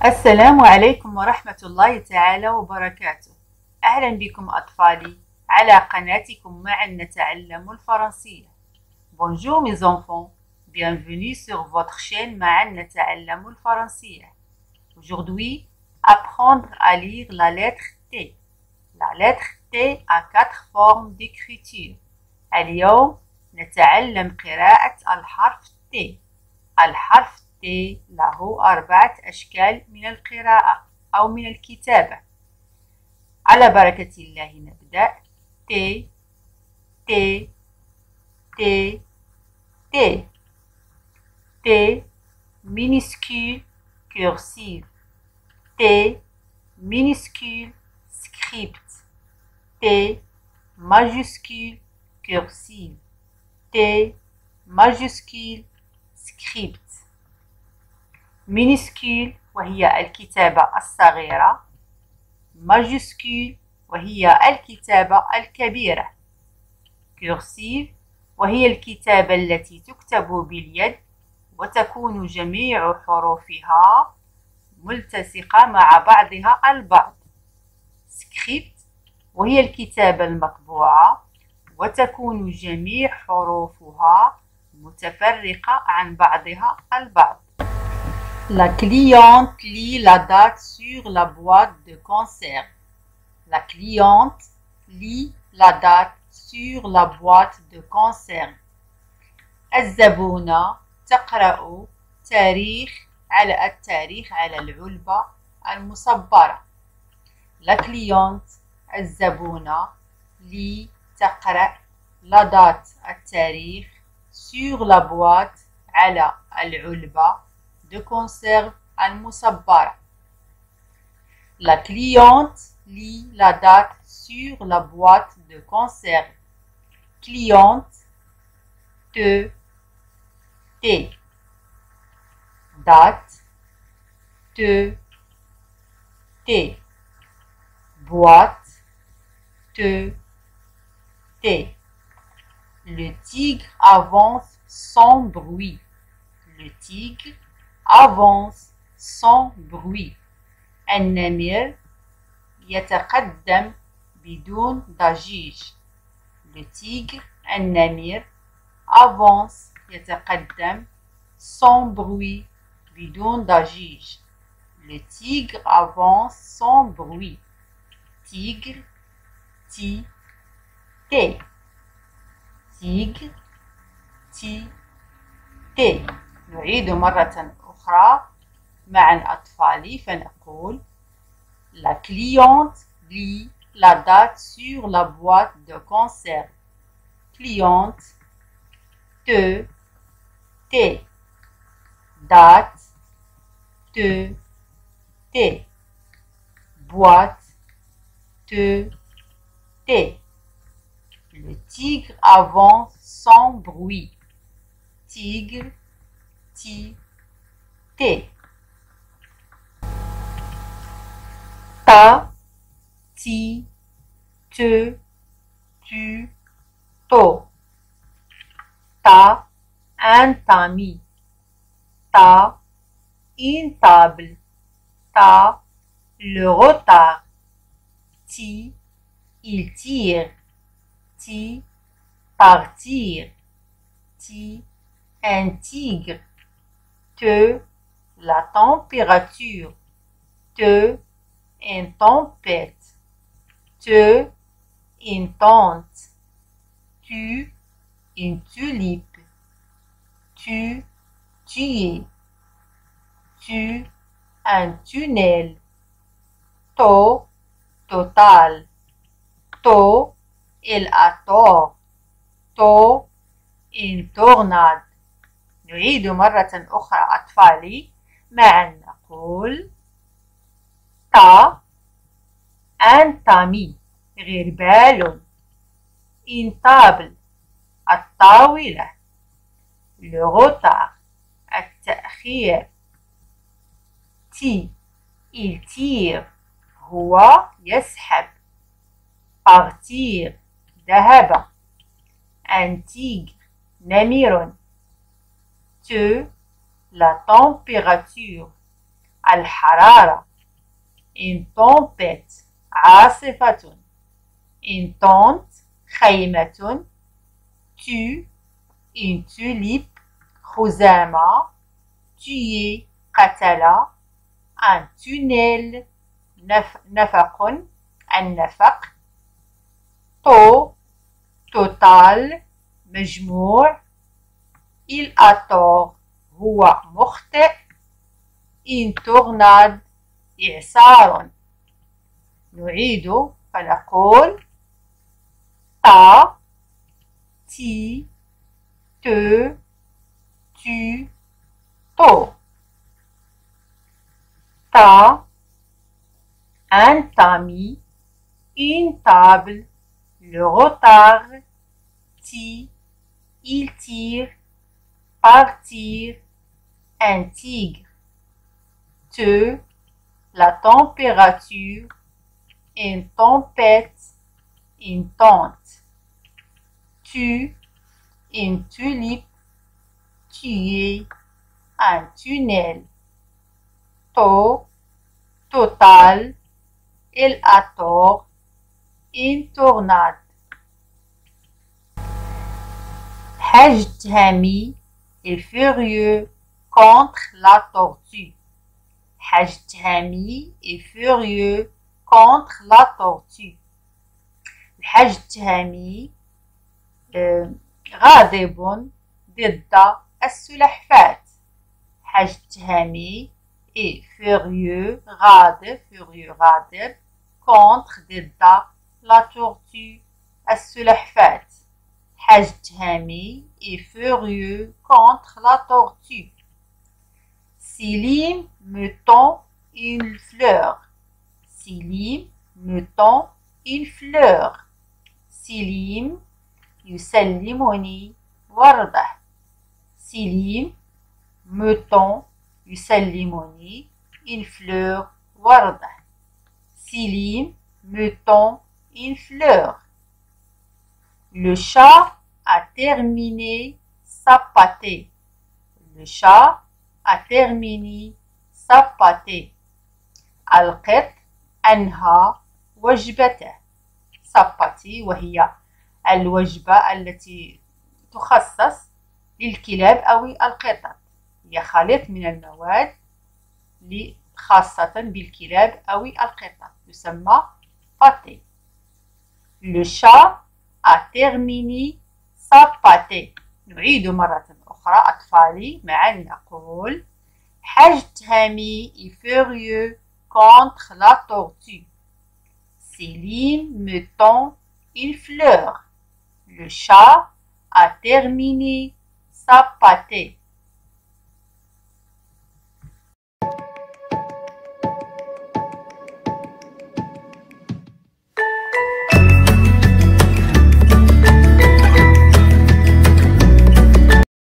السلام عليكم ورحمة الله تعالى وبركاته. أهلا بكم أطفالي على قناتكم معا نتعلم الفرنسية. Bonjour mes enfants, bienvenue sur votre chaîne معا نتعلم الفرنسية. Aujourd'hui, apprendre à lire la lettre T. La lettre T a 4 formes d'écriture. اليوم نتعلم قراءة الحرف T. الحرف T له 4 أشكال من القراءة أو من الكتابة. على بركة الله نبدأ. T T T T T minuscule cursive. T minuscule script. T majuscule cursive. T majuscule script. minuscule وهي الكتابة الصغيرة. majuscule وهي الكتابة الكبيرة. cursive وهي الكتابة التي تكتب باليد وتكون جميع حروفها ملتصقة مع بعضها البعض. script وهي الكتابة المطبوعة وتكون جميع حروفها متفرقة عن بعضها البعض. La cliente lit la date sur la boîte de conserve. La cliente lit la date sur la boîte de conserve. الزبونة تقرأ التاريخ على العلبة المصبرة. La cliente الزبونة lit تقرأ la date التاريخ sur la boîte على العلبة de conserve المصبرة. La cliente lit la date sur la boîte de conserve. Cliente te date te boîte te. Le tigre avance sans bruit. Le tigre avance sans bruit. النمر يتقدم بدون ضجيج. Le tigre النمر avance يتقدم sans bruit بدون ضجيج. Le tigre avance sans bruit. tigre ti T. tigre ti T. نعيد مرة أخرى مع أطفالي فنقول La cliente lit la date sur la boîte de conserve. Cliente te date te boîte te. Le tigre avance sans bruit. Tigre ti ta ti te tu to. Ta un tamis. Ta une table. Ta le retard. Ti il tire. Ti partir. Ti un tigre. Te la température. Te une tempête. Te une tente. Tu une tulipe. Tu tuer. Tu un tunnel. To total. To il a tort. To une tornade. نعيد مرة أخرى أطفالي معا نقول تا un tamis غربال. une table الطاولة. le retard التأخير. ti il tire هو يسحب. partir ذهب. un tigre نمر. te la température. الحرارة. une tempête عاصفة. une tente خيمة. tu une tulipe خزامة. tuer قتل. un tunnel نفق النفق. total مجموع. il a tort هو مخطئ. une tornade إعصار. نعيد فنقول ta, ti, te, tu, to. ta, un tamis, une table, le retard. ti, il tire, partir, un tigre. te, la température, une tempête, une tente. tu, une tulipe, tuer, un tunnel. total, il a tort, une tornade. Haj Thami est furieux contre la tortue. Haj Thami est furieux contre la tortue. الحاج التهامي غاضب ضد السلحفاة. حاج التهامي est furieux غاضب contre ضد la tortue السلحفاة. حاج التهامي est furieux contre la tortue. Silim me tend une fleur. Silim me tend une fleur. سليم يسلمني وردة. سليم me tend يسلمني une fleur وردة. سليم me tend une fleur. Le chat a terminé sa pâtée. Le chat a terminé sa pâtée. القط أنهى وجبته. ساباتي وهي الوجبة التي تخصص للكلاب أو القطط. هي خليط من المواد خاصة بالكلاب أو القطط يسمى باتي. Le chat a terminé sa pâtée. نعيد مرة أخرى أطفالي معا نقول حاج تهامي est furieux contre la tortue. Céline me tend une fleur. Le chat a terminé sa pâtée.